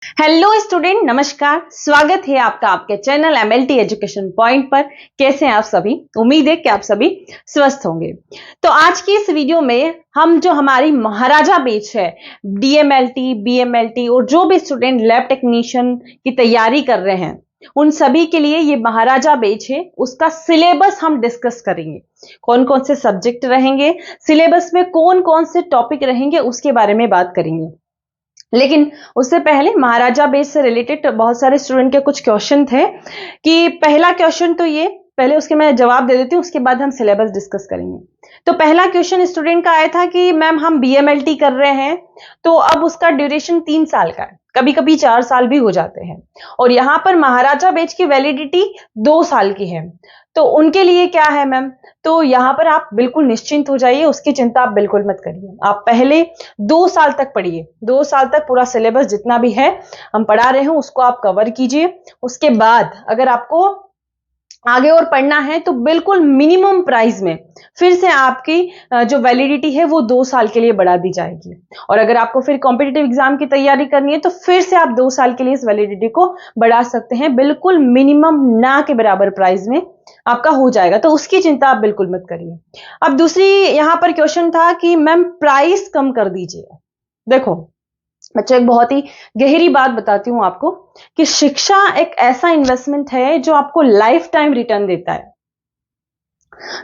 Hello student, नमस्कार। स्वागत है आपका आपके चैनल एमएलटी एजुकेशन पॉइंट पर। कैसे हैं आप सभी? उम्मीद है कि आप सभी स्वस्थ होंगे। तो आज की इस वीडियो में हम जो हमारी महाराजा बैच है, डीएमएलटी, बीएमएलटी और जो भी स्टूडेंट लैब टेक्नीशियन की तैयारी कर रहे हैं, उन सभी के लिए ये महाराजा बैच है, उसका सिलेबस हम डिस्कस करेंगे। कौन कौन से सब्जेक्ट रहेंगे, सिलेबस में कौन कौन से टॉपिक रहेंगे, उसके बारे में बात करेंगे। लेकिन उससे पहले महाराजा बैच से रिलेटेड बहुत सारे स्टूडेंट के कुछ क्वेश्चन थे कि पहला क्वेश्चन तो ये, पहले उसके मैं जवाब दे देती हूँ, उसके बाद हम सिलेबस डिस्कस करेंगे। तो पहला क्वेश्चन स्टूडेंट का आया था कि मैम हम बीएमएलटी कर रहे हैं, तो अब उसका ड्यूरेशन 3 साल का है, कभी कभी 4 साल भी हो जाते हैं, और यहाँ पर महाराजा बैच की वैलिडिटी 2 साल की है। तो उनके लिए क्या है मैम? तो यहाँ पर आप बिल्कुल निश्चिंत हो जाइए, उसकी चिंता आप बिल्कुल मत करिए। आप पहले 2 साल तक पढ़िए, 2 साल तक पूरा सिलेबस जितना भी है हम पढ़ा रहे हैं उसको आप कवर कीजिए। उसके बाद अगर आपको आगे और पढ़ना है तो बिल्कुल मिनिमम प्राइस में फिर से आपकी जो वैलिडिटी है वो 2 साल के लिए बढ़ा दी जाएगी। और अगर आपको फिर कॉम्पिटिटिव एग्जाम की तैयारी करनी है तो फिर से आप 2 साल के लिए इस वैलिडिटी को बढ़ा सकते हैं, बिल्कुल मिनिमम ना के बराबर प्राइस में आपका हो जाएगा। तो उसकी चिंता आप बिल्कुल मत करिए। अब दूसरी यहां पर क्वेश्चन था कि मैम प्राइस कम कर दीजिए। देखो बच्चों, एक बहुत ही गहरी बात बताती हूं आपको कि शिक्षा एक ऐसा इन्वेस्टमेंट है जो आपको लाइफ टाइम रिटर्न देता है।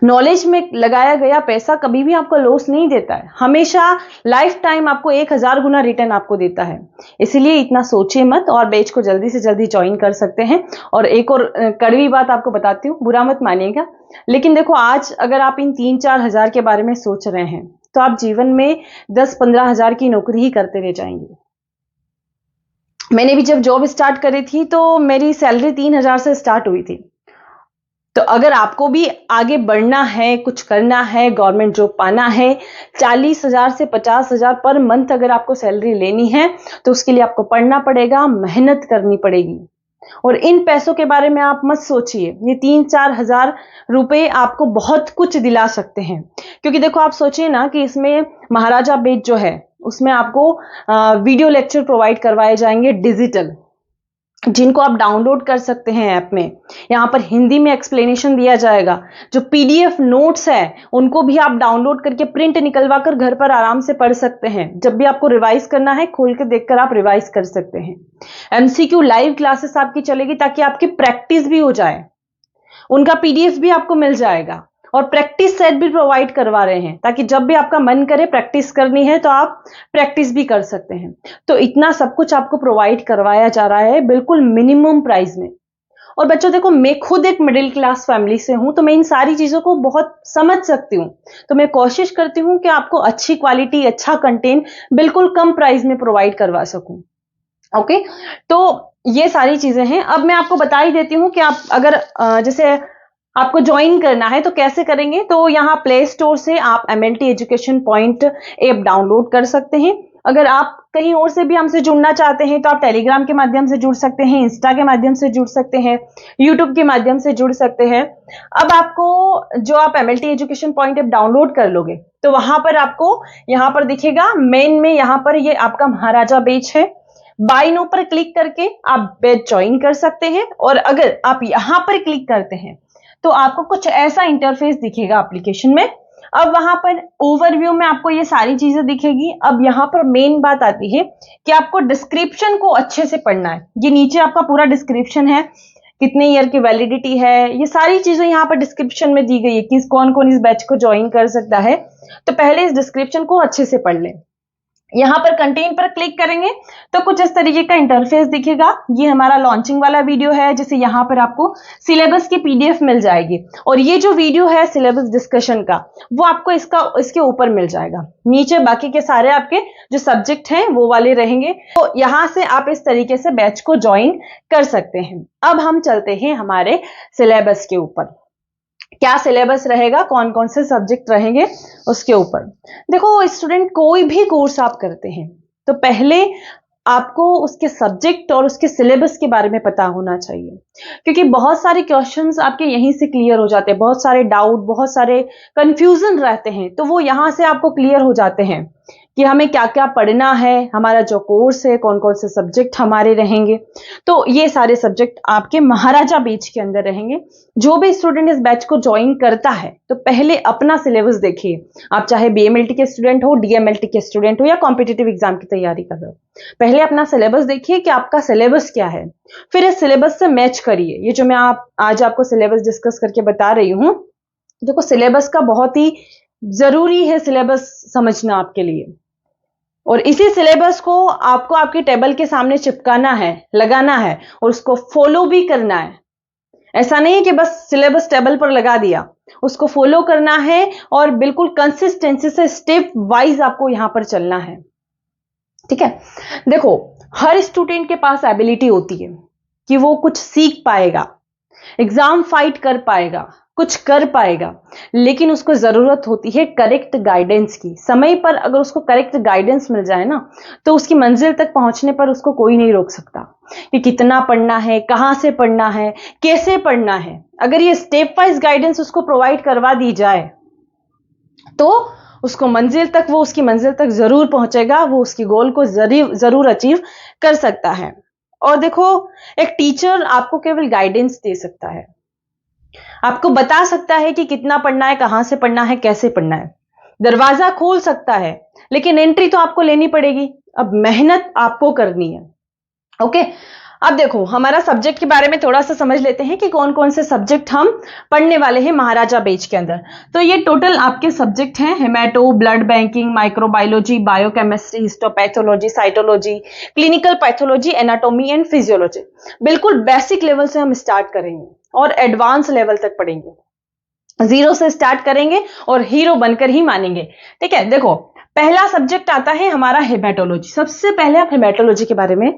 नॉलेज में लगाया गया पैसा कभी भी आपको लॉस नहीं देता है, हमेशा लाइफ टाइम आपको 1000 गुना रिटर्न आपको देता है। इसीलिए इतना सोचिए मत और बैच को जल्दी से जल्दी ज्वाइन कर सकते हैं। और एक और कड़वी बात आपको बताती हूँ, बुरा मत मानिएगा, लेकिन देखो आज अगर आप इन 3-4 हजार के बारे में सोच रहे हैं तो आप जीवन में 10-15 हजार की नौकरी ही करते रह जाएंगे। मैंने भी जब जॉब स्टार्ट करी थी तो मेरी सैलरी 3000 से स्टार्ट हुई थी। तो अगर आपको भी आगे बढ़ना है, कुछ करना है, गवर्नमेंट जॉब पाना है, 40,000 से 50,000 पर मंथ अगर आपको सैलरी लेनी है तो उसके लिए आपको पढ़ना पड़ेगा, मेहनत करनी पड़ेगी। और इन पैसों के बारे में आप मत सोचिए, ये 3-4 हजार रुपए आपको बहुत कुछ दिला सकते हैं। क्योंकि देखो आप सोचिए ना कि इसमें महाराजा बैच जो है उसमें आपको वीडियो लेक्चर प्रोवाइड करवाए जाएंगे डिजिटल, जिनको आप डाउनलोड कर सकते हैं ऐप में। यहाँ पर हिंदी में एक्सप्लेनेशन दिया जाएगा। जो पीडीएफ नोट्स है उनको भी आप डाउनलोड करके प्रिंट निकलवा कर घर पर आराम से पढ़ सकते हैं। जब भी आपको रिवाइज करना है खोल के देखकर आप रिवाइज कर सकते हैं। एमसीक्यू लाइव क्लासेस आपकी चलेगी ताकि आपकी प्रैक्टिस भी हो जाए, उनका पीडीएफ भी आपको मिल जाएगा। और प्रैक्टिस सेट भी प्रोवाइड करवा रहे हैं ताकि जब भी आपका मन करे प्रैक्टिस करनी है तो आप प्रैक्टिस भी कर सकते हैं। तो इतना सब कुछ आपको प्रोवाइड करवाया जा रहा है बिल्कुल मिनिमम प्राइस में। और बच्चों देखो, मैं खुद एक मिडिल क्लास फैमिली से हूं तो मैं इन सारी चीजों को बहुत समझ सकती हूँ। तो मैं कोशिश करती हूँ कि आपको अच्छी क्वालिटी, अच्छा कंटेंट बिल्कुल कम प्राइस में प्रोवाइड करवा सकूं। ओके, तो ये सारी चीजें हैं। अब मैं आपको बता ही देती हूँ कि आप अगर जैसे आपको ज्वाइन करना है तो कैसे करेंगे। तो यहाँ प्ले स्टोर से आप MLT education point app download कर सकते हैं। अगर आप कहीं और से भी हमसे जुड़ना चाहते हैं तो आप टेलीग्राम के माध्यम से जुड़ सकते हैं, इंस्टा के माध्यम से जुड़ सकते हैं, यूट्यूब के माध्यम से जुड़ सकते हैं। अब आपको जो आप MLT education point app download कर लोगे तो वहां पर आपको यहाँ पर दिखेगा मेन में, यहाँ पर ये आपका महाराजा बैच है। बाय नो पर क्लिक करके आप बैच ज्वाइन कर सकते हैं। और अगर आप यहां पर क्लिक करते हैं तो आपको कुछ ऐसा इंटरफेस दिखेगा एप्लीकेशन में। अब वहां पर ओवरव्यू में आपको ये सारी चीजें दिखेगी। अब यहां पर मेन बात आती है कि आपको डिस्क्रिप्शन को अच्छे से पढ़ना है। ये नीचे आपका पूरा डिस्क्रिप्शन है, कितने ईयर की वैलिडिटी है, ये सारी चीजें यहाँ पर डिस्क्रिप्शन में दी गई है कि कौन कौन इस बैच को ज्वाइन कर सकता है। तो पहले इस डिस्क्रिप्शन को अच्छे से पढ़ लें। यहां पर कंटेंट पर क्लिक करेंगे तो कुछ इस तरीके का इंटरफेस दिखेगा। ये हमारा लॉन्चिंग वाला वीडियो है, जैसे यहां पर आपको सिलेबस की पीडीएफ मिल जाएगी। और ये जो वीडियो है सिलेबस डिस्कशन का, वो आपको इसके ऊपर मिल जाएगा। नीचे बाकी के सारे आपके जो सब्जेक्ट हैं वो वाले रहेंगे। तो यहां से आप इस तरीके से बैच को ज्वाइन कर सकते हैं। अब हम चलते हैं हमारे सिलेबस के ऊपर। क्या सिलेबस रहेगा, कौन कौन से सब्जेक्ट रहेंगे उसके ऊपर। देखो स्टूडेंट, कोई भी कोर्स आप करते हैं तो पहले आपको उसके सब्जेक्ट और उसके सिलेबस के बारे में पता होना चाहिए। क्योंकि बहुत सारे क्वेश्चंस आपके यहीं से क्लियर हो जाते हैं, बहुत सारे डाउट, बहुत सारे कंफ्यूजन रहते हैं, तो वो यहां से आपको क्लियर हो जाते हैं कि हमें क्या क्या पढ़ना है, हमारा जो कोर्स है, कौन कौन से सब्जेक्ट हमारे रहेंगे। तो ये सारे सब्जेक्ट आपके महाराजा बैच के अंदर रहेंगे। जो भी स्टूडेंट इस बैच को ज्वाइन करता है तो पहले अपना सिलेबस देखिए। आप चाहे बीएमएलटी के स्टूडेंट हो, डीएमएलटी के स्टूडेंट हो या कॉम्पिटिटिव एग्जाम की तैयारी कर रहे हो, पहले अपना सिलेबस देखिए कि आपका सिलेबस क्या है। फिर इस सिलेबस से मैच करिए। ये जो मैं आज आपको सिलेबस डिस्कस करके बता रही हूं, देखो सिलेबस का बहुत ही जरूरी है सिलेबस समझना आपके लिए। और इसी सिलेबस को आपको आपके टेबल के सामने चिपकाना है, लगाना है और उसको फॉलो भी करना है। ऐसा नहीं है कि बस सिलेबस टेबल पर लगा दिया, उसको फॉलो करना है और बिल्कुल कंसिस्टेंसी से स्टेप वाइज आपको यहां पर चलना है। ठीक है, देखो हर स्टूडेंट के पास एबिलिटी होती है कि वो कुछ सीख पाएगा, एग्जाम फाइट कर पाएगा, कुछ कर पाएगा, लेकिन उसको जरूरत होती है करेक्ट गाइडेंस की। समय पर अगर उसको करेक्ट गाइडेंस मिल जाए ना, तो उसकी मंजिल तक पहुंचने पर उसको कोई नहीं रोक सकता कि कितना पढ़ना है, कहां से पढ़ना है, कैसे पढ़ना है। अगर ये स्टेप वाइज गाइडेंस उसको प्रोवाइड करवा दी जाए तो उसको मंजिल तक, वो उसकी मंजिल तक जरूर पहुंचेगा, वो उसकी गोल को जरूर अचीव कर सकता है। और देखो, एक टीचर आपको केवल गाइडेंस दे सकता है, आपको बता सकता है कि कितना पढ़ना है, कहां से पढ़ना है, कैसे पढ़ना है, दरवाजा खोल सकता है, लेकिन एंट्री तो आपको लेनी पड़ेगी। अब मेहनत आपको करनी है। ओके, अब देखो हमारा सब्जेक्ट के बारे में थोड़ा सा समझ लेते हैं कि कौन कौन से सब्जेक्ट हम पढ़ने वाले हैं महाराजा बैच के अंदर। तो ये टोटल आपके सब्जेक्ट हैं: haemato, blood banking, microbiology, biochemistry, histopathology, cytology, clinical pathology, anatomy and physiology. बिल्कुल बेसिक लेवल से हम स्टार्ट करेंगे और एडवांस लेवल तक पढ़ेंगे। जीरो से स्टार्ट करेंगे और हीरो बनकर ही मानेंगे। ठीक है, देखो पहला सब्जेक्ट आता है हमारा हेमेटोलॉजी। सबसे पहले आप हेमेटोलॉजी के बारे में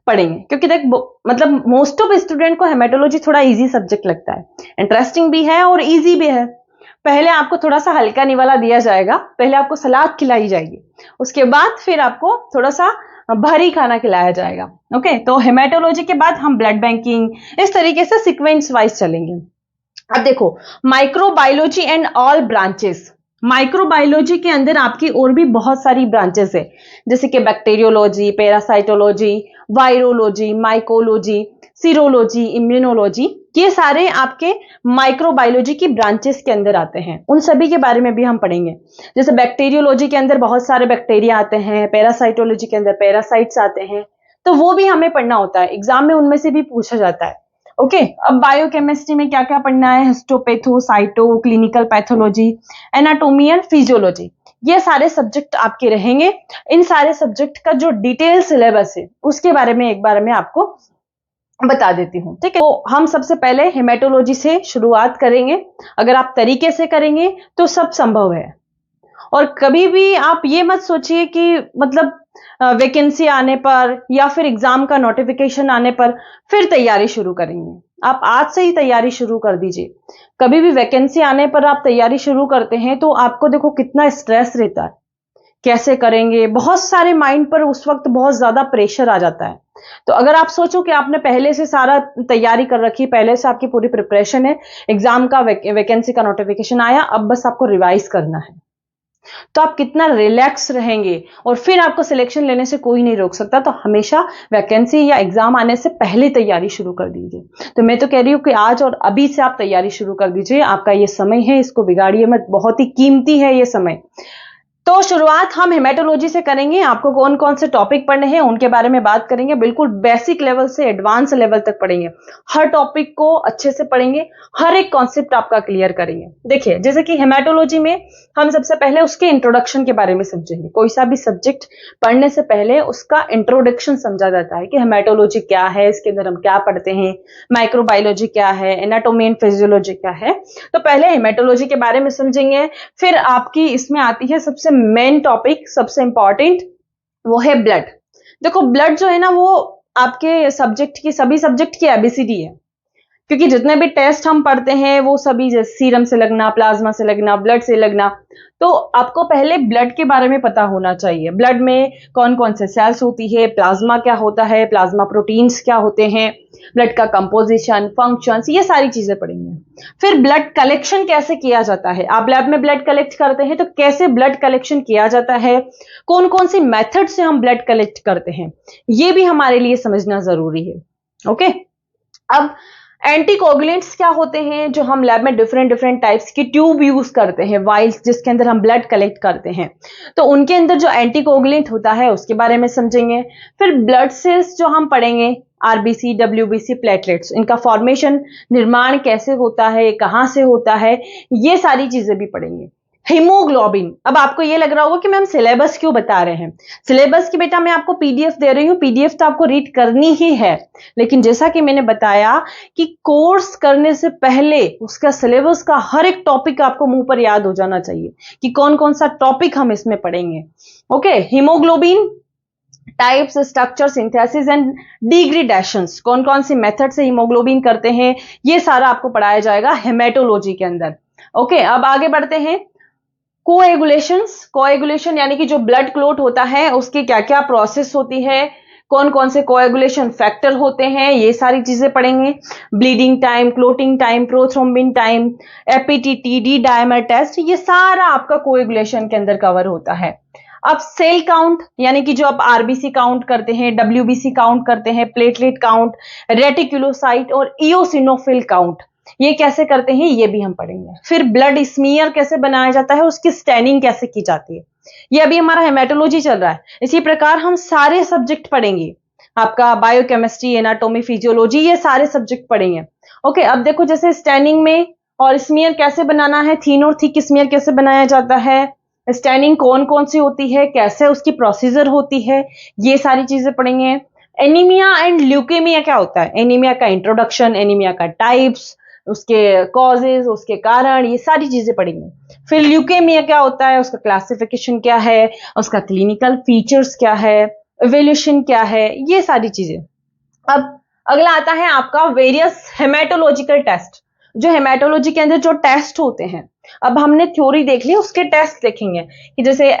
पढ़ेंगे, क्योंकि देख मतलब मोस्ट ऑफ स्टूडेंट को हेमेटोलॉजी थोड़ा इजी सब्जेक्ट लगता है, इंटरेस्टिंग भी है और इजी भी है। पहले आपको थोड़ा सा हल्का निवाला दिया जाएगा, पहले आपको सलाद खिलाई जाएगी, उसके बाद फिर आपको थोड़ा सा भारी खाना खिलाया जाएगा। ओके, तो हेमेटोलॉजी के बाद हम ब्लड बैंकिंग, इस तरीके से सीक्वेंस वाइज चलेंगे। अब देखो microbiology and all branches. Microbiology के अंदर आपकी और भी बहुत सारी ब्रांचेस है, जैसे कि bacteriology, parasitology, virology, mycology, serology, immunology, ये सारे आपके माइक्रोबायोलॉजी की ब्रांचेस के अंदर आते हैं। उन सभी के बारे में भी हम पढ़ेंगे। जैसे बैक्टीरियोलॉजी के अंदर बहुत सारे बैक्टीरिया आते हैं, पैरासाइटोलॉजी के अंदर पैरासाइट्स आते हैं, तो वो भी हमें पढ़ना होता है, एग्जाम में उनमें से भी पूछा जाता है। ओके, अब बायोकेमिस्ट्री में क्या क्या पढ़ना है: histopatho, cyto, clinical pathology, anatomy and physiology, ये सारे सब्जेक्ट आपके रहेंगे। इन सारे सब्जेक्ट का जो डिटेल सिलेबस है उसके बारे में एक बार मैं आपको बता देती हूँ। ठीक है, तो हम सबसे पहले हेमेटोलॉजी से शुरुआत करेंगे। अगर आप तरीके से करेंगे तो सब संभव है। और कभी भी आप ये मत सोचिए कि मतलब वैकेंसी आने पर या फिर एग्जाम का नोटिफिकेशन आने पर फिर तैयारी शुरू करेंगे। आप आज से ही तैयारी शुरू कर दीजिए। कभी भी वैकेंसी आने पर आप तैयारी शुरू करते हैं तो आपको देखो कितना स्ट्रेस रहता है, कैसे करेंगे, बहुत सारे माइंड पर उस वक्त बहुत ज्यादा प्रेशर आ जाता है। तो अगर आप सोचो कि आपने पहले से सारा तैयारी कर रखी, पहले से आपकी पूरी प्रिपरेशन है, एग्जाम का वैकेंसी का नोटिफिकेशन आया, अब बस आपको रिवाइज करना है, तो आप कितना रिलैक्स रहेंगे और फिर आपको सिलेक्शन लेने से कोई नहीं रोक सकता। तो हमेशा वैकेंसी या एग्जाम आने से पहले तैयारी शुरू कर दीजिए। तो मैं तो कह रही हूं कि आज और अभी से आप तैयारी शुरू कर दीजिए। आपका ये समय है, इसको बिगाड़िए मत, बहुत ही कीमती है ये समय। तो शुरुआत हम हेमेटोलॉजी से करेंगे। आपको कौन कौन से टॉपिक पढ़ने हैं उनके बारे में बात करेंगे। बिल्कुल बेसिक लेवल से एडवांस लेवल तक पढ़ेंगे, हर टॉपिक को अच्छे से पढ़ेंगे, हर एक कॉन्सेप्ट आपका क्लियर करेंगे। देखिए जैसे कि हेमेटोलॉजी में हम सबसे पहले उसके इंट्रोडक्शन के बारे में समझेंगे। कोई सा भी सब्जेक्ट पढ़ने से पहले उसका इंट्रोडक्शन समझा जाता है कि हेमेटोलॉजी क्या है, इसके अंदर हम क्या पढ़ते हैं, माइक्रोबायोलॉजी क्या है, एनाटॉमी एंड फिजियोलॉजी क्या है। तो पहले हेमेटोलॉजी के बारे में समझेंगे। फिर आपकी इसमें आती है सबसे मेन टॉपिक, सबसे इंपॉर्टेंट, वो है ब्लड। देखो ब्लड जो है ना, वो आपके सब्जेक्ट की, सभी सब्जेक्ट की एबीसीडी है। क्योंकि जितने भी टेस्ट हम पढ़ते हैं वो सभी जैसे सीरम से लगना, प्लाज्मा से लगना, ब्लड से लगना, तो आपको पहले ब्लड के बारे में पता होना चाहिए। ब्लड में कौन कौन से सेल्स होती है, प्लाज्मा क्या होता है, प्लाज्मा प्रोटीन्स क्या होते हैं, ब्लड का कंपोजिशन, फंक्शंस, ये सारी चीजें पढ़ेंगे। फिर ब्लड कलेक्शन कैसे किया जाता है, आप लैब में ब्लड कलेक्ट करते हैं तो कैसे ब्लड कलेक्शन किया जाता है, कौन कौन सी मेथड से हम ब्लड कलेक्ट करते हैं, ये भी हमारे लिए समझना जरूरी है। ओके, अब एंटीकोगुलेंट्स क्या होते हैं, जो हम लैब में डिफरेंट डिफरेंट टाइप्स की ट्यूब यूज करते हैं, वाइल्स जिसके अंदर हम ब्लड कलेक्ट करते हैं, तो उनके अंदर जो एंटीकोगुलेंट होता है उसके बारे में समझेंगे। फिर ब्लड सेल्स जो हम पढ़ेंगे, आरबीसी, डब्ल्यूबीसी, प्लेटलेट्स, इनका फॉर्मेशन, निर्माण कैसे होता है, कहां से होता है, ये सारी चीजें भी पढ़ेंगे। हीमोग्लोबिन, अब आपको ये लग रहा होगा कि मैम सिलेबस क्यों बता रहे हैं, सिलेबस की बेटा मैं आपको पीडीएफ दे रही हूँ, पीडीएफ तो आपको रीड करनी ही है, लेकिन जैसा कि मैंने बताया कि कोर्स करने से पहले उसका सिलेबस का हर एक टॉपिक आपको मुंह पर याद हो जाना चाहिए कि कौन कौन सा टॉपिक हम इसमें पढ़ेंगे। Okay, haemoglobin, types, structure, synthesis and डिग्रेडेशंस, कौन कौन सी मेथड से हीमोग्लोबिन करते हैं, ये सारा आपको पढ़ाया जाएगा हेमेटोलॉजी के अंदर। ओके, अब आगे बढ़ते हैं। कोएगुलेशन यानी कि जो ब्लड क्लॉट होता है उसकी क्या क्या प्रोसेस होती है, कौन कौन से कोएगुलेशन फैक्टर होते हैं, ये सारी चीजें पढ़ेंगे। Bleeding time, clotting time, prothrombin time, APTT, D dimer test, ये सारा आपका कोएगुलेशन के अंदर कवर होता है। अब सेल काउंट यानी कि जो आप आरबीसी काउंट करते हैं, डब्ल्यूबीसी काउंट करते हैं, प्लेटलेट काउंट, रेटिकुलोसाइट और इओसिनोफिल काउंट, ये कैसे करते हैं ये भी हम पढ़ेंगे। फिर ब्लड स्मीयर कैसे बनाया जाता है, उसकी स्टैनिंग कैसे की जाती है, ये अभी हमारा हेमेटोलॉजी चल रहा है। इसी प्रकार हम सारे सब्जेक्ट पढ़ेंगे, आपका बायोकेमिस्ट्री, एनाटॉमी, फिजियोलॉजी, ये सारे सब्जेक्ट पढ़ेंगे। ओके, अब देखो जैसे स्टैनिंग में और स्मीयर कैसे बनाना है, थीन और थिक स्मीयर कैसे बनाया जाता है, स्टैनिंग कौन कौन सी होती है, कैसे उसकी प्रोसीजर होती है, ये सारी चीजें पढ़ेंगे। एनीमिया एंड ल्यूकेमिया क्या होता है, एनीमिया का इंट्रोडक्शन, एनीमिया का टाइप्स, उसके कॉजेज, उसके कारण, ये सारी चीजें पढ़ेंगे। फिर ल्यूकेमिया क्या होता है, उसका क्लासिफिकेशन क्या है, उसका क्लिनिकल फीचर्स क्या है, इवैल्यूएशन क्या है, ये सारी चीजें। अब अगला आता है आपका वेरियस हेमेटोलॉजिकल टेस्ट, जो हेमेटोलॉजी के अंदर जो टेस्ट होते हैं, अब हमने थ्योरी देख ली, उसके टेस्ट देखेंगे कि जैसे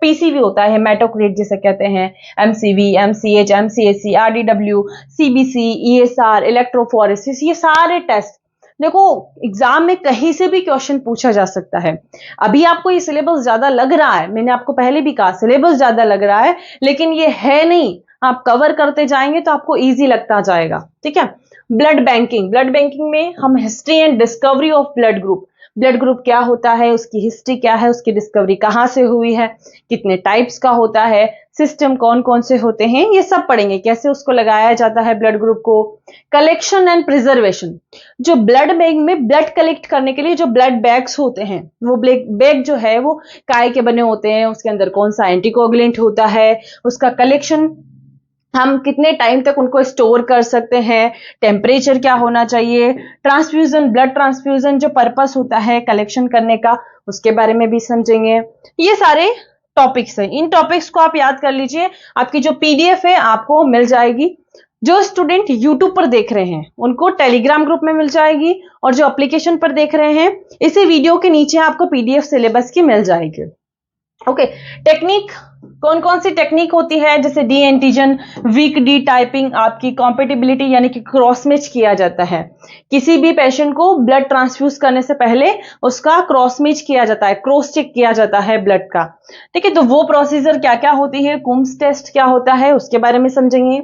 पीसीवी होता है, हेमेटोक्रिट जिसे कहते हैं, MCV, MCH, MCAC, RDW, CBC, ESR, electrophoresis, ये सारे टेस्ट देखो एग्जाम में कहीं से भी क्वेश्चन पूछा जा सकता है। अभी आपको ये सिलेबस ज्यादा लग रहा है, मैंने आपको पहले भी कहा सिलेबस ज्यादा लग रहा है, लेकिन ये है नहीं, आप कवर करते जाएंगे तो आपको इजी लगता जाएगा। ठीक है, ब्लड बैंकिंग, ब्लड बैंकिंग में हम history and discovery of blood group, blood group क्या होता है, उसकी हिस्ट्री क्या है, उसकी डिस्कवरी कहां से हुई है, कितने टाइप्स का होता है, सिस्टम कौन कौन से होते हैं, ये सब पढ़ेंगे, कैसे उसको लगाया जाता है ब्लड ग्रुप को। कलेक्शन एंड प्रिजर्वेशन, जो ब्लड बैंक में ब्लड कलेक्ट करने के लिए जो ब्लड बैग्स होते हैं, वो बैग जो है वो काय के बने होते हैं, उसके अंदर कौन सा एंटीकोगुलेंट होता है, उसका कलेक्शन, हम कितने टाइम तक उनको स्टोर कर सकते हैं, टेम्परेचर क्या होना चाहिए, ट्रांसफ्यूजन, ब्लड ट्रांसफ्यूजन जो पर्पस होता है कलेक्शन करने का, उसके बारे में भी समझेंगे। ये सारे टॉपिक्स हैं, इन टॉपिक्स को आप याद कर लीजिए, आपकी जो पीडीएफ है आपको मिल जाएगी। जो स्टूडेंट यूट्यूब पर देख रहे हैं उनको टेलीग्राम ग्रुप में मिल जाएगी, और जो एप्लीकेशन पर देख रहे हैं इसी वीडियो के नीचे आपको पीडीएफ सिलेबस की मिल जाएगी। ओके, टेक्निक, कौन कौन सी टेक्निक होती है, जैसे D antigen, weak D typing, आपकी कॉम्पेटिबिलिटी यानी कि क्रॉस मैच किया जाता है, किसी भी पेशेंट को ब्लड ट्रांसफ्यूज करने से पहले उसका क्रॉस मैच किया जाता है, क्रॉस चेक किया जाता है ब्लड का। ठीक है, तो वो प्रोसीजर क्या क्या होती है, कुम्स टेस्ट क्या होता है, उसके बारे में समझेंगे।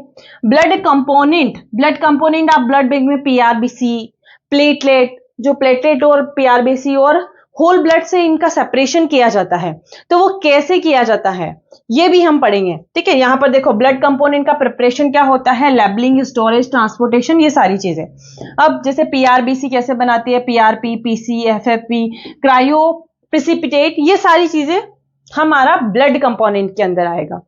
ब्लड कंपोनेंट, ब्लड कंपोनेंट आप ब्लड बैंक में पीआरबीसी, प्लेटलेट, जो प्लेटलेट और पीआरबीसी और होल ब्लड से इनका सेपरेशन किया जाता है, तो वो कैसे किया जाता है ये भी हम पढ़ेंगे। ठीक है, यहां पर देखो ब्लड कंपोनेंट का प्रिपरेशन क्या होता है, लेबलिंग, स्टोरेज, ट्रांसपोर्टेशन, ये सारी चीजें। अब जैसे पीआरबीसी कैसे बनाती है, PRP, PC, FFP, cryo precipitate, ये सारी चीजें हमारा ब्लड कंपोनेंट के अंदर आएगा।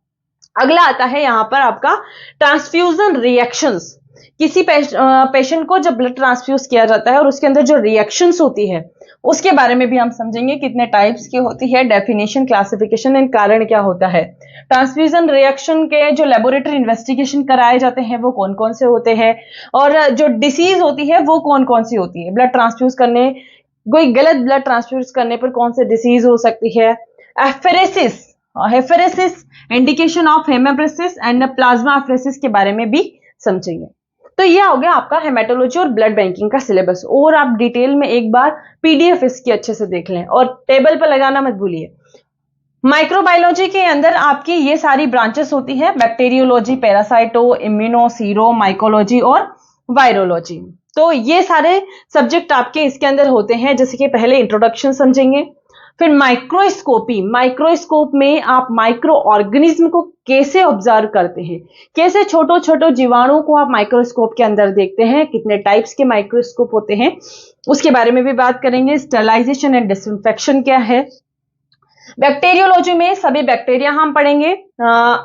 अगला आता है यहां पर आपका ट्रांसफ्यूजन रिएक्शंस, किसी पेशेंट को जब ब्लड ट्रांसफ्यूज किया जाता है और उसके अंदर जो रिएक्शंस होती है उसके बारे में भी हम समझेंगे, कितने टाइप्स की होती है, डेफिनेशन, क्लासिफिकेशन एंड कारण क्या होता है। ट्रांसफ्यूजन रिएक्शन के जो लेबोरेटरी इन्वेस्टिगेशन कराए जाते हैं वो कौन कौन से होते हैं, और जो डिसीज होती है वो कौन कौन सी होती है। ब्लड ट्रांसफ्यूज करने, कोई गलत ब्लड ट्रांसफ्यूज करने पर कौन से डिसीज हो सकती है। Apheresis, apheresis, indication of haemapheresis and plasma apheresis के बारे में भी समझेंगे। तो यह हो गया आपका हेमेटोलॉजी और ब्लड बैंकिंग का सिलेबस। और आप डिटेल में एक बार पीडीएफ इसकी अच्छे से देख लें और टेबल पर लगाना मत भूलिए। माइक्रोबायोलॉजी के अंदर आपकी ये सारी ब्रांचेस होती है, बैक्टीरियोलॉजी, पैरासाइटो, इम्यूनो, सीरो, माइकोलॉजी और वायरोलॉजी। तो ये सारे सब्जेक्ट आपके इसके अंदर होते हैं। जैसे कि पहले इंट्रोडक्शन समझेंगे, फिर माइक्रोस्कोपी, माइक्रोस्कोप में आप माइक्रो ऑर्गेनिज्म को कैसे ऑब्जर्व करते हैं, कैसे छोटे छोटे जीवाणुओं को आप माइक्रोस्कोप के अंदर देखते हैं, कितने टाइप्स के माइक्रोस्कोप होते हैं, उसके बारे में भी बात करेंगे। स्टरलाइजेशन एंड डिसइंफेक्शन क्या है। बैक्टीरियोलॉजी में सभी बैक्टीरिया हम पढ़ेंगे।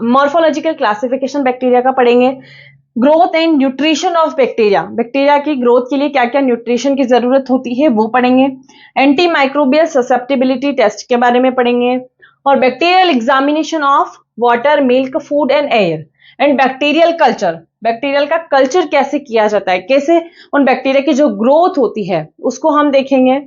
मॉर्फोलॉजिकल क्लासिफिकेशन बैक्टीरिया का पढ़ेंगे। Growth and nutrition of bacteria, bacteria की ग्रोथ के लिए क्या क्या न्यूट्रिशन की जरूरत होती है वो पढ़ेंगे। एंटी माइक्रोबियल ससेप्टिबिलिटी टेस्ट के बारे में पढ़ेंगे। और bacterial examination of water, milk, food and air. And bacterial culture, bacterial का कल्चर कैसे किया जाता है, कैसे उन बैक्टीरिया की जो ग्रोथ होती है उसको हम देखेंगे।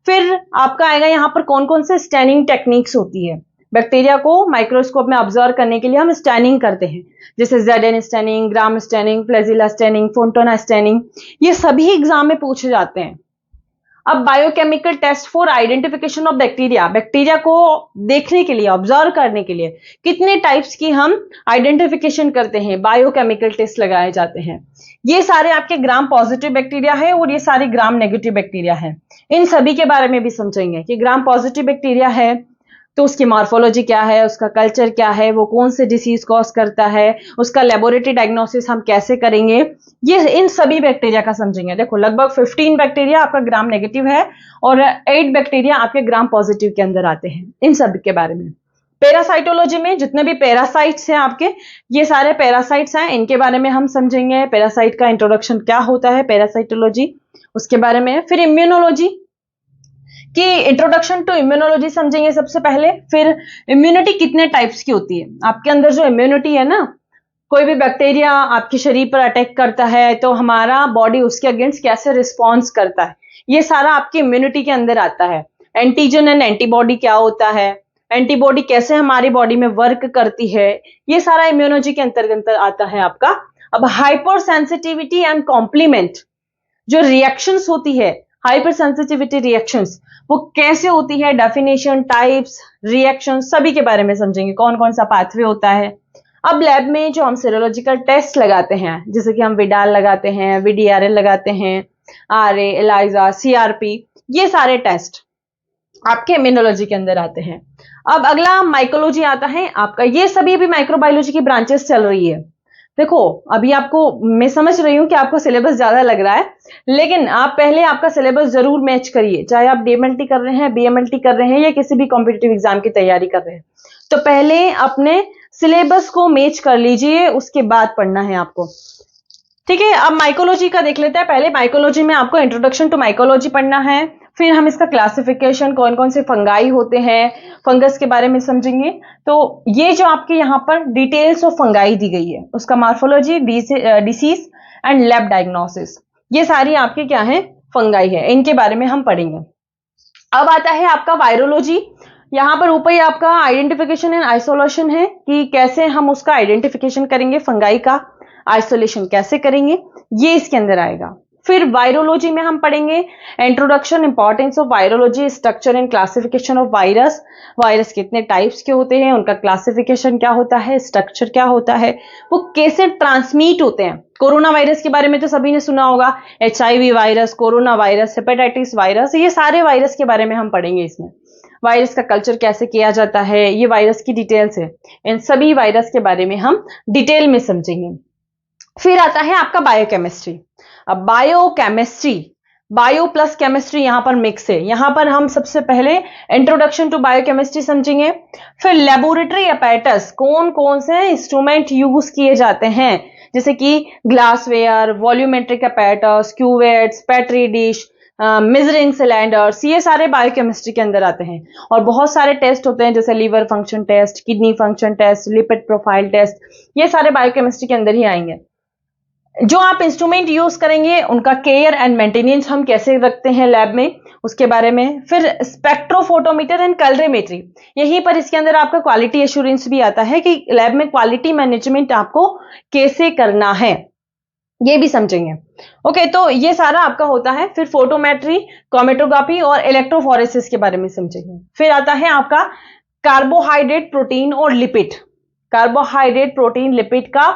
फिर आपका आएगा यहाँ पर कौन कौन से स्टैनिंग टेक्निक्स होती है। बैक्टीरिया को माइक्रोस्कोप में ऑब्जर्व करने के लिए हम स्टैनिंग करते हैं, जैसे जेडन staining, gram staining, flagella staining, Fontana staining, ये सभी एग्जाम में पूछे जाते हैं। अब biochemical test for identification of bacteria, bacteria को देखने के लिए, ऑब्जर्व करने के लिए कितने टाइप्स की हम आइडेंटिफिकेशन करते हैं, बायोकेमिकल टेस्ट लगाए जाते हैं। ये सारे आपके ग्राम पॉजिटिव बैक्टीरिया है और ये सारे ग्राम नेगेटिव बैक्टीरिया है। इन सभी के बारे में भी समझेंगे कि ग्राम पॉजिटिव बैक्टीरिया है तो उसकी मॉर्फोलॉजी क्या है, उसका कल्चर क्या है, वो कौन से डिसीज कॉज करता है, उसका लेबोरेटरी डायग्नोसिस हम कैसे करेंगे, ये इन सभी बैक्टीरिया का समझेंगे। देखो लगभग 15 बैक्टीरिया आपका ग्राम नेगेटिव है और 8 बैक्टीरिया आपके ग्राम पॉजिटिव के अंदर आते हैं, इन सभी के बारे में। पैरासाइटोलॉजी में जितने भी पैरासाइट्स हैं आपके, ये सारे पैरासाइट्स हैं, इनके बारे में हम समझेंगे। पैरासाइट का इंट्रोडक्शन क्या होता है, पैरासाइटोलॉजी, उसके बारे में। फिर इम्यूनोलॉजी कि इंट्रोडक्शन टू इम्यूनोलॉजी समझेंगे सबसे पहले। फिर इम्यूनिटी कितने टाइप्स की होती है, आपके अंदर जो इम्यूनिटी है ना, कोई भी बैक्टीरिया आपके शरीर पर अटैक करता है तो हमारा बॉडी उसके अगेंस्ट कैसे रिस्पॉन्स करता है, ये सारा आपकी इम्यूनिटी के अंदर आता है। एंटीजन एंड एंटीबॉडी क्या होता है, एंटीबॉडी कैसे हमारी बॉडी में वर्क करती है, ये सारा इम्यूनोलॉजी के अंतर्गत आता है आपका। अब हाइपर सेंसिटिविटी एंड कॉम्प्लीमेंट, जो रिएक्शंस होती है, हाइपर सेंसिटिविटी रिएक्शंस, वो कैसे होती है, डेफिनेशन, टाइप्स, रिएक्शन, सभी के बारे में समझेंगे, कौन कौन सा पाथवे होता है। अब लैब में जो हम सीरोलॉजिकल टेस्ट लगाते हैं, जैसे कि हम विडाल लगाते हैं, वीडीआरएल लगाते हैं, आरए, एलाइजा, सीआरपी, ये सारे टेस्ट आपके इम्यूनोलॉजी के अंदर आते हैं। अब अगला माइकोलॉजी आता है आपका, ये सभी भी माइक्रोबायोलॉजी की ब्रांचेस चल रही है। देखो अभी आपको, मैं समझ रही हूं कि आपको सिलेबस ज्यादा लग रहा है, लेकिन आप पहले आपका सिलेबस जरूर मैच करिए, चाहे आप डीएमएलटी कर रहे हैं, बीएमएलटी कर रहे हैं या किसी भी कॉम्पिटिटिव एग्जाम की तैयारी कर रहे हैं, तो पहले अपने सिलेबस को मैच कर लीजिए, उसके बाद पढ़ना है आपको, ठीक है। अब माइकोलॉजी का देख लेते हैं। पहले माइकोलॉजी में आपको इंट्रोडक्शन टू माइकोलॉजी पढ़ना है, फिर हम इसका क्लासिफिकेशन, कौन कौन से फंगाई होते हैं, फंगस के बारे में समझेंगे। तो ये जो आपके यहाँ पर डिटेल्स ऑफ फंगाई दी गई है, उसका morphology, disease and lab diagnosis, ये सारी आपके क्या है, फंगाई है, इनके बारे में हम पढ़ेंगे। अब आता है आपका वायरोलॉजी। यहाँ पर ऊपर ही आपका आइडेंटिफिकेशन एंड आइसोलेशन है कि कैसे हम उसका आइडेंटिफिकेशन करेंगे, फंगाई का आइसोलेशन कैसे करेंगे, ये इसके अंदर आएगा। फिर वायरोलॉजी में हम पढ़ेंगे introduction, importance of virology, structure and classification of virus, virus कितने टाइप्स के होते हैं, उनका क्लासिफिकेशन क्या होता है, स्ट्रक्चर क्या होता है, वो कैसे ट्रांसमिट होते हैं। कोरोना वायरस के बारे में तो सभी ने सुना होगा, HIV virus, corona virus, hepatitis virus, ये सारे वायरस के बारे में हम पढ़ेंगे। इसमें वायरस का कल्चर कैसे किया जाता है, ये वायरस की डिटेल्स है, इन सभी वायरस के बारे में हम डिटेल में समझेंगे। फिर आता है आपका बायोकेमिस्ट्री। अब बायोकेमिस्ट्री, बायो प्लस केमिस्ट्री यहां पर मिक्स है, यहां पर हम सबसे पहले इंट्रोडक्शन टू बायोकेमिस्ट्री समझेंगे। फिर लेबोरेटरी अपैरेटस, कौन कौन से इंस्ट्रूमेंट यूज किए जाते हैं, जैसे कि glassware, volumetric apparatus, cuvettes, petri dish, measuring cylinders, ये सारे बायोकेमिस्ट्री के अंदर आते हैं। और बहुत सारे टेस्ट होते हैं जैसे liver function test, kidney function test, lipid profile test, ये सारे बायोकेमिस्ट्री के अंदर ही आएंगे। जो आप इंस्ट्रूमेंट यूज करेंगे उनका केयर एंड मेंटेनेंस हम कैसे रखते हैं लैब में, उसके बारे में। फिर स्पेक्ट्रोफोटोमीटर एंड कलरीमेट्री, यहीं पर इसके अंदर आपका क्वालिटी एश्योरेंस भी आता है कि लैब में क्वालिटी मैनेजमेंट आपको कैसे करना है, ये भी समझेंगे। ओके, तो ये सारा आपका होता है। फिर फोटोमेट्री, क्रोमेटोग्राफी और इलेक्ट्रोफोरेसिस के बारे में समझेंगे। फिर आता है आपका कार्बोहाइड्रेट, प्रोटीन और लिपिड। कार्बोहाइड्रेट, प्रोटीन, लिपिड का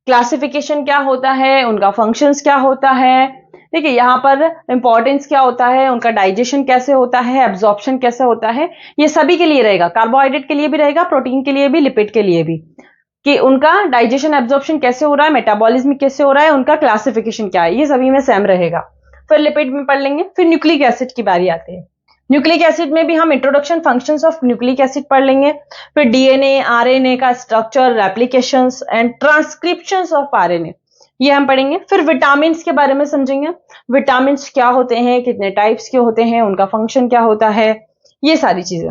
क्लासिफिकेशन क्या होता है, उनका फंक्शंस क्या होता है, ठीक है, यहाँ पर इंपॉर्टेंस क्या होता है, उनका डाइजेशन कैसे होता है, एब्जॉर्प्शन कैसे होता है, ये सभी के लिए रहेगा। कार्बोहाइड्रेट के लिए भी रहेगा, प्रोटीन के लिए भी, लिपिड के लिए भी, कि उनका डाइजेशन एब्जॉर्प्शन कैसे हो रहा है, मेटाबॉलिज्म कैसे हो रहा है, उनका क्लासिफिकेशन क्या है, ये सभी में सेम रहेगा। फिर लिपिड में पढ़ लेंगे। फिर न्यूक्लिक एसिड की बारी आती है। न्यूक्लिक एसिड में भी हम introduction functions of nucleic acid पढ़ लेंगे। फिर डीएनए, आरएनए का स्ट्रक्चर, रेप्लिकेशंस एंड ट्रांसक्रिप्शंस ऑफ आरएनए, ये हम पढ़ेंगे। फिर विटामिन के बारे में समझेंगे, विटामिन क्या होते हैं, कितने टाइप्स के होते हैं, उनका फंक्शन क्या होता है, ये सारी चीजें।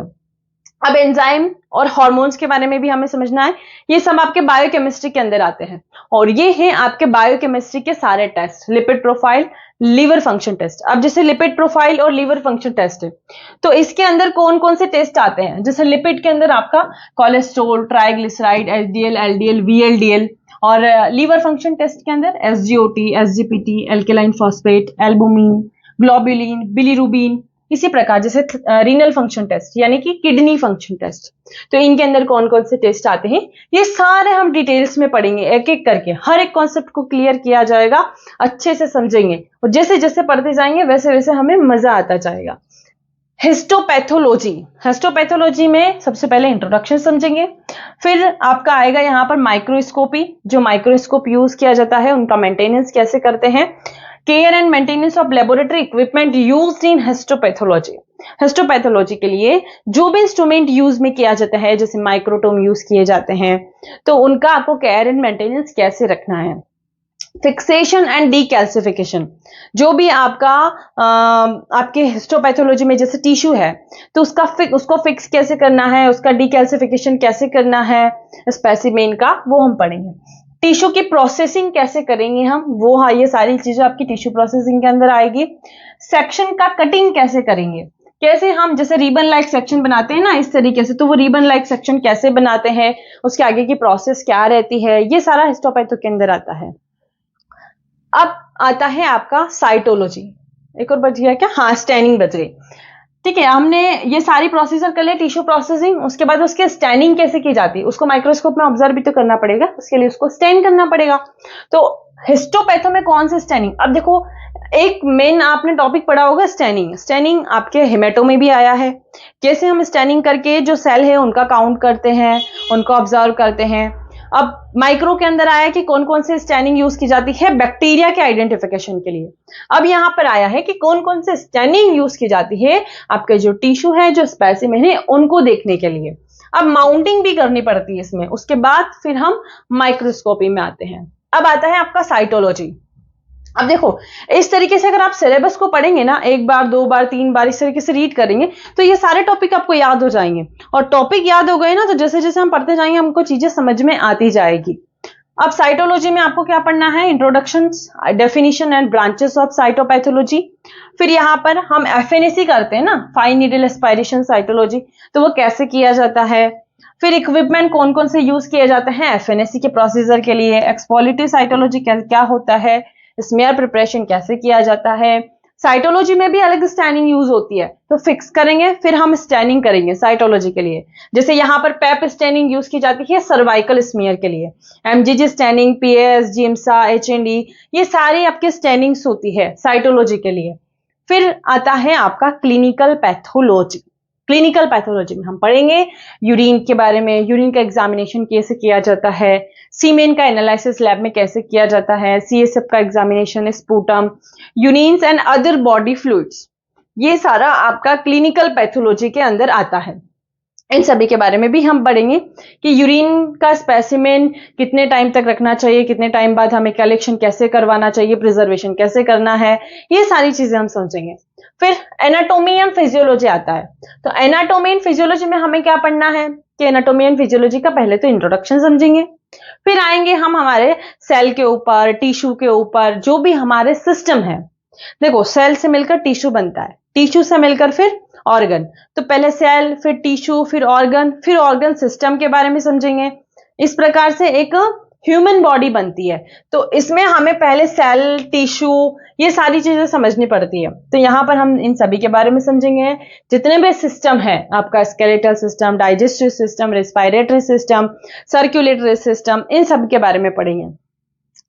अब एंजाइम और हार्मोन्स के बारे में भी हमें समझना है। ये सब आपके बायोकेमिस्ट्री के अंदर आते हैं और ये हैं आपके बायोकेमिस्ट्री के सारे test. Lipid profile, liver function test. अब जैसे लिपिड प्रोफाइल और लीवर फंक्शन टेस्ट है, तो इसके अंदर कौन कौन से टेस्ट आते हैं। जैसे लिपिड के अंदर आपका cholesterol, triglyceride, HDL, LDL, VLDL. और लीवर फंक्शन टेस्ट के अंदर SGOT, SGPT, alkaline phosphate, albumin, globulin, bilirubin. इसी प्रकार जैसे रीनल फंक्शन टेस्ट यानी कि किडनी फंक्शन टेस्ट, तो इनके अंदर कौन कौन से टेस्ट आते हैं, ये सारे हम डिटेल्स में पढ़ेंगे, एक एक करके हर एक कॉन्सेप्ट को क्लियर किया जाएगा, अच्छे से समझेंगे और जैसे जैसे पढ़ते जाएंगे वैसे वैसे हमें मजा आता जाएगा। हिस्टोपैथोलॉजी, हिस्टोपैथोलॉजी में सबसे पहले इंट्रोडक्शन समझेंगे। फिर आपका आएगा यहाँ पर माइक्रोस्कोपी, जो माइक्रोस्कोप यूज किया जाता है उनका मेंटेनेंस कैसे करते हैं। Care and maintenance of laboratory equipment used in histopathology, histopathology के लिए जो भी इंस्ट्रूमेंट यूज में किया जाता है, जैसे माइक्रोटोम यूज किए जाते हैं, तो उनका आपको केयर एंड मेंटेनेंस कैसे रखना है। फिक्सेशन एंड डीकैल्सिफिकेशन, जो भी आपका आपके हिस्टोपैथोलॉजी में जैसे टिश्यू है तो उसको फिक्स कैसे करना है, उसका डीकैल्सिफिकेशन कैसे करना है स्पेसिमेन का, वो हम पढ़ेंगे। टिश्यू की प्रोसेसिंग कैसे करेंगे हम, वो हाँ, ये सारी चीजें आपकी टिश्यू प्रोसेसिंग के अंदर आएगी। सेक्शन का कटिंग कैसे करेंगे, कैसे हम जैसे रिबन लाइक सेक्शन बनाते हैं ना इस तरीके से, तो वो रिबन लाइक सेक्शन कैसे बनाते हैं, उसके आगे की प्रोसेस क्या रहती है, ये सारा हिस्टोपैथो के अंदर आता है। अब आता है आपका साइटोलॉजी। एक और बच गया क्या, हाँ, स्टैनिंग बच गई। ठीक है, हमने ये सारी प्रोसीजर कर लिया, टिश्यू प्रोसेसिंग, उसके बाद उसके स्टैनिंग कैसे की जाती है, उसको माइक्रोस्कोप में ऑब्जर्व भी तो करना पड़ेगा, उसके लिए उसको स्टैन करना पड़ेगा। तो हिस्टोपैथो में कौन सी स्टैनिंग, अब देखो एक मेन आपने टॉपिक पढ़ा होगा स्टैनिंग। स्टैनिंग आपके हेमेटो में भी आया है, कैसे हम स्टैनिंग करके जो सेल है उनका काउंट करते हैं, उनको ऑब्जर्व करते हैं। अब माइक्रो के अंदर आया कि कौन कौन से स्टैनिंग यूज की जाती है बैक्टीरिया के आइडेंटिफिकेशन के लिए। अब यहां पर आया है कि कौन कौन से स्टैनिंग यूज की जाती है आपके जो टिश्यू है, जो स्पेसिमेन है, उनको देखने के लिए। अब माउंटिंग भी करनी पड़ती है इसमें, उसके बाद फिर हम माइक्रोस्कोपी में आते हैं। अब आता है आपका साइटोलॉजी। अब देखो इस तरीके से अगर आप सिलेबस को पढ़ेंगे ना, एक बार, दो बार, तीन बार इस तरीके से रीड करेंगे तो ये सारे टॉपिक आपको याद हो जाएंगे। और टॉपिक याद हो गए ना तो जैसे जैसे हम पढ़ते जाएंगे हमको चीजें समझ में आती जाएगी। अब साइटोलॉजी में आपको क्या पढ़ना है, introduction, definition and branches of cytopathology. फिर यहाँ पर हम एफएनएसी करते हैं ना, फाइन नीडल एस्पायरेशन साइटोलॉजी, तो वो कैसे किया जाता है। फिर इक्विपमेंट कौन कौन से यूज किए जाते हैं एफएनएसी के प्रोसीजर के लिए। एक्सपोलिटिव साइटोलॉजी क्या होता है, स्मेयर प्रिपरेशन कैसे किया जाता है। साइटोलॉजी में भी अलग स्टैनिंग यूज होती है, तो फिक्स करेंगे फिर हम स्टैनिंग करेंगे साइटोलॉजी के लिए। जैसे यहाँ पर पेप स्टैनिंग यूज की जाती है सर्वाइकल स्मीयर के लिए, एमजीजी स्टैनिंग, पीएस, जिम्सा, एचएनडी, ये सारी आपके स्टैनिंग्स होती है साइटोलॉजी के लिए। फिर आता है आपका क्लिनिकल पैथोलॉजी। क्लिनिकल पैथोलॉजी में हम पढ़ेंगे यूरिन के बारे में, यूरिन का एग्जामिनेशन कैसे किया जाता है, सीमेन का एनालिसिस लैब में कैसे किया जाता है, सीएसएफ का examination, sputum, urines and other body fluids, ये सारा आपका क्लिनिकल पैथोलॉजी के अंदर आता है। इन सभी के बारे में भी हम पढ़ेंगे कि यूरिन का स्पेसिमेन कितने टाइम तक रखना चाहिए, कितने टाइम बाद हमें कलेक्शन कैसे करवाना चाहिए, प्रिजर्वेशन कैसे करना है, ये सारी चीजें हम समझेंगे। फिर एनाटॉमी एंड फिजियोलॉजी आता है। तो एनाटॉमी एंड फिजियोलॉजी में हमें क्या पढ़ना है कि एनाटॉमी एंड फिजियोलॉजी का पहले तो इंट्रोडक्शन समझेंगे, फिर आएंगे हम हमारे सेल के ऊपर, टिश्यू के ऊपर, जो भी हमारे सिस्टम है। देखो सेल से मिलकर टिश्यू बनता है, टिश्यू से मिलकर फिर ऑर्गन। तो पहले सेल, फिर टिश्यू, फिर ऑर्गन सिस्टम के बारे में समझेंगे। इस प्रकार से एक ह्यूमन बॉडी बनती है। तो इसमें हमें पहले सेल, टिश्यू, ये सारी चीजें समझनी पड़ती है। तो यहां पर हम इन सभी के बारे में समझेंगे। जितने भी सिस्टम है आपका, skeletal system, digestive system, respiratory system, circulatory system, इन सब के बारे में पढ़ेंगे।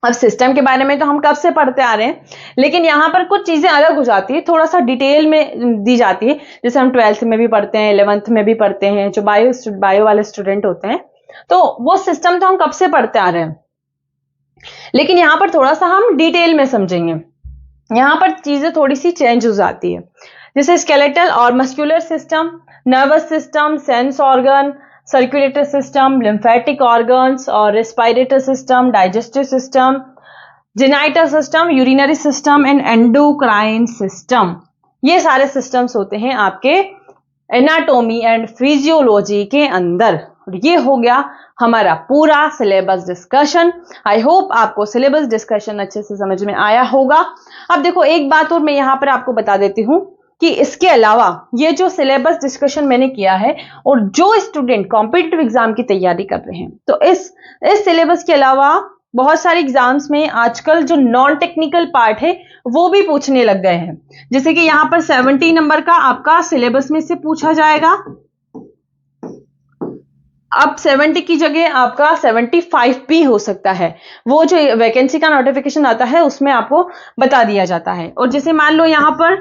अब सिस्टम के बारे में तो हम कब से पढ़ते आ रहे हैं, लेकिन यहाँ पर कुछ चीजें अलग हो जाती है, थोड़ा सा डिटेल में दी जाती है। जैसे हम 12th में भी पढ़ते हैं, 11th में भी पढ़ते हैं, जो बायो वाले स्टूडेंट होते हैं, तो वो सिस्टम तो हम कब से पढ़ते आ रहे हैं, लेकिन यहाँ पर थोड़ा सा हम डिटेल में समझेंगे। यहाँ पर चीजें थोड़ी सी चेंज हो जाती है। जैसे स्केलेटल और muscular system, nervous system, sense organ, circulatory system, lymphatic organs और respiratory system, digestive system, genital system, urinary system and endocrine system, ये सारे सिस्टम्स होते हैं आपके एनाटॉमी एंड फिजियोलॉजी के अंदर। ये हो गया हमारा पूरा सिलेबस डिस्कशन। आई होप आपको सिलेबस डिस्कशन अच्छे से समझ में आया होगा। अब देखो एक बात और मैं यहाँ पर आपको बता देती हूँ कि इसके अलावा ये जो सिलेबस डिस्कशन मैंने किया है, और जो स्टूडेंट कॉम्पिटिटिव एग्जाम की तैयारी कर रहे हैं, तो इस सिलेबस के अलावा बहुत सारे एग्जाम्स में आजकल जो नॉन टेक्निकल पार्ट है वो भी पूछने लग गए हैं। जैसे कि यहाँ पर 70 नंबर का आपका सिलेबस में से पूछा जाएगा। अब 70 की जगह आपका 75 भी हो सकता है। वो जो वैकेंसी का नोटिफिकेशन आता है उसमें आपको बता दिया जाता है। और जैसे मान लो यहाँ पर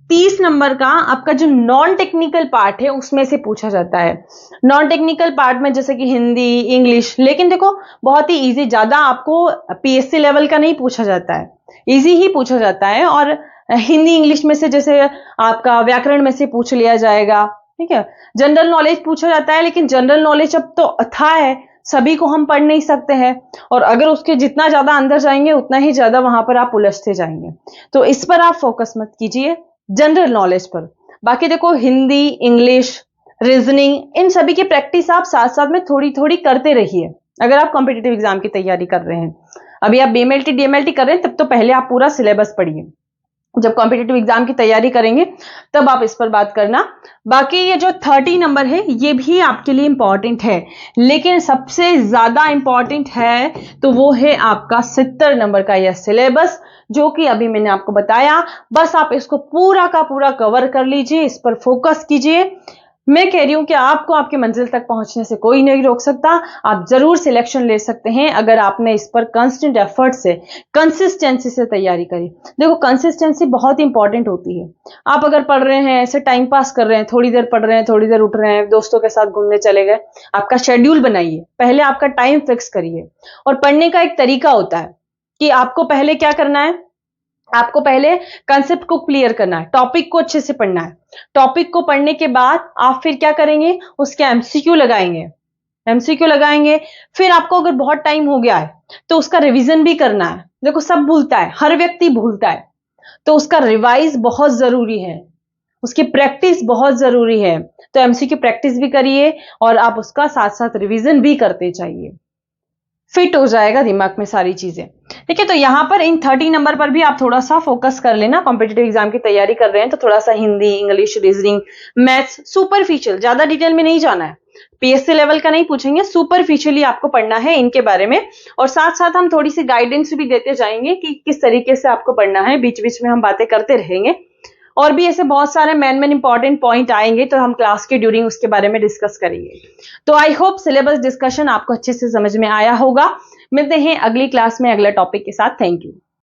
30 नंबर का आपका जो नॉन टेक्निकल पार्ट है उसमें से पूछा जाता है। नॉन टेक्निकल पार्ट में जैसे कि हिंदी, इंग्लिश, लेकिन देखो बहुत ही इजी, ज्यादा आपको पीएससी लेवल का नहीं पूछा जाता है, इजी ही पूछा जाता है। और हिंदी इंग्लिश में से जैसे आपका व्याकरण में से पूछ लिया जाएगा, ठीक है। जनरल नॉलेज पूछा जाता है, लेकिन जनरल नॉलेज अब तो अथाह है, सभी को हम पढ़ नहीं सकते हैं, और अगर उसके जितना ज्यादा अंदर जाएंगे उतना ही ज्यादा वहां पर आप उलझते जाएंगे। तो इस पर आप फोकस मत कीजिए, जनरल नॉलेज पर। बाकी देखो हिंदी, इंग्लिश, रीजनिंग, इन सभी की प्रैक्टिस आप साथ साथ में थोड़ी थोड़ी करते रहिए। अगर आप कॉम्पिटिटिव एग्जाम की तैयारी कर रहे हैं, अभी आप बीएमएलटी डीएमएलटी कर रहे हैं, तब तो पहले आप पूरा सिलेबस पढ़िए। जब कॉम्पिटिटिव एग्जाम की तैयारी करेंगे तब आप इस पर बात करना। बाकी ये जो 30 नंबर है ये भी आपके लिए इंपॉर्टेंट है, लेकिन सबसे ज्यादा इंपॉर्टेंट है तो वो है आपका 70 नंबर का यह सिलेबस, जो कि अभी मैंने आपको बताया। बस आप इसको पूरा का पूरा कवर कर लीजिए, इस पर फोकस कीजिए। मैं कह रही हूं कि आपको आपकी मंजिल तक पहुंचने से कोई नहीं रोक सकता। आप जरूर सिलेक्शन ले सकते हैं अगर आपने इस पर कांस्टेंट एफर्ट से, कंसिस्टेंसी से तैयारी करी। देखो कंसिस्टेंसी बहुत इंपॉर्टेंट होती है। आप अगर पढ़ रहे हैं, ऐसे टाइम पास कर रहे हैं, थोड़ी देर पढ़ रहे हैं, थोड़ी देर उठ रहे हैं, दोस्तों के साथ घूमने चले गए, आपका शेड्यूल बनाइए, पहले आपका टाइम फिक्स करिए। और पढ़ने का एक तरीका होता है कि आपको पहले क्या करना है, आपको पहले कंसेप्ट को क्लियर करना है, टॉपिक को अच्छे से पढ़ना है। टॉपिक को पढ़ने के बाद आप फिर क्या करेंगे, उसके एमसीक्यू लगाएंगे, एमसीक्यू लगाएंगे। फिर आपको अगर बहुत टाइम हो गया है तो उसका रिवीजन भी करना है। देखो सब भूलता है, हर व्यक्ति भूलता है, तो उसका रिवाइज बहुत जरूरी है, उसकी प्रैक्टिस बहुत जरूरी है। तो एमसीक्यू प्रैक्टिस भी करिए और आप उसका साथ साथ रिवीजन भी करते जाइए, फिट हो जाएगा दिमाग में सारी चीजें, ठीक है। तो यहां पर इन 30 नंबर पर भी आप थोड़ा सा फोकस कर लेना। कॉम्पिटिटिव एग्जाम की तैयारी कर रहे हैं तो थोड़ा सा Hindi, English, reasoning, maths, superficial, ज्यादा डिटेल में नहीं जाना है, पीएससी लेवल का नहीं पूछेंगे, सुपरफिशियली आपको पढ़ना है इनके बारे में। और साथ साथ हम थोड़ी सी गाइडेंस भी देते जाएंगे कि किस तरीके से आपको पढ़ना है, बीच बीच में हम बातें करते रहेंगे। और भी ऐसे बहुत सारे मेन इंपॉर्टेंट पॉइंट आएंगे तो हम क्लास के ड्यूरिंग उसके बारे में डिस्कस करेंगे। तो आई होप सिलेबस डिस्कशन आपको अच्छे से समझ में आया होगा। मिलते हैं अगली क्लास में अगला टॉपिक के साथ। Thank you.